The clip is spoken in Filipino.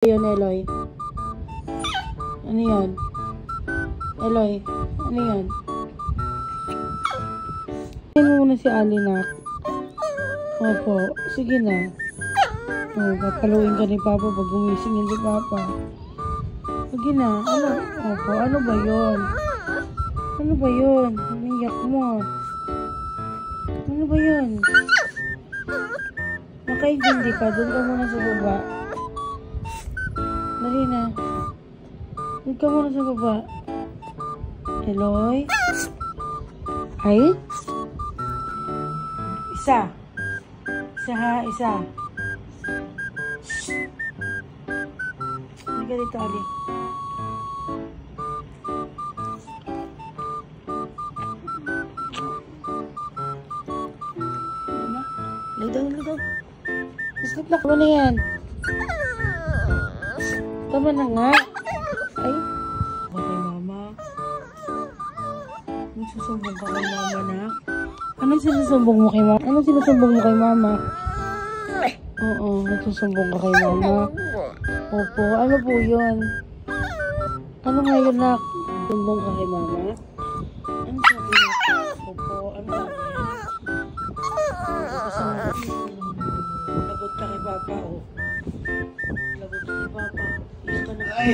Yun, Eloy? Ano yun? Eloy, ano yun? Tingnan mo muna si Alina. Opo, sige na. Oh, papaluin ka ni Papa pag gumising yun si Papa. Sige na, ano? Opo, ano ba yun? Ano ba yun? Umiyak mo. Ano ba yun? Makaintindi ka, doon ka muna sa baba. Dali na. Doon ka muna sa baba. Eloy? Ay? Isa. Isa ha, isa. Halika dito, Ali. Ligaw. Sleep na. Tama na yan. Tama na nga. Ay. Okay, Mama. Nagsusumbong ka kay Mama na. Anong sinusumbong mo kay Mama? Anong sinusumbong mo kay Mama? Oo, nagsusumbong ka kay Mama. Opo, ano po yun? Ano nga yun, nak? Sumbong ka kay Mama? Ano sabi na? Opo, ano sabi? Lagot ka kay Papa, oh. Lagot ka kay Papa. Iyak ka na. Ay!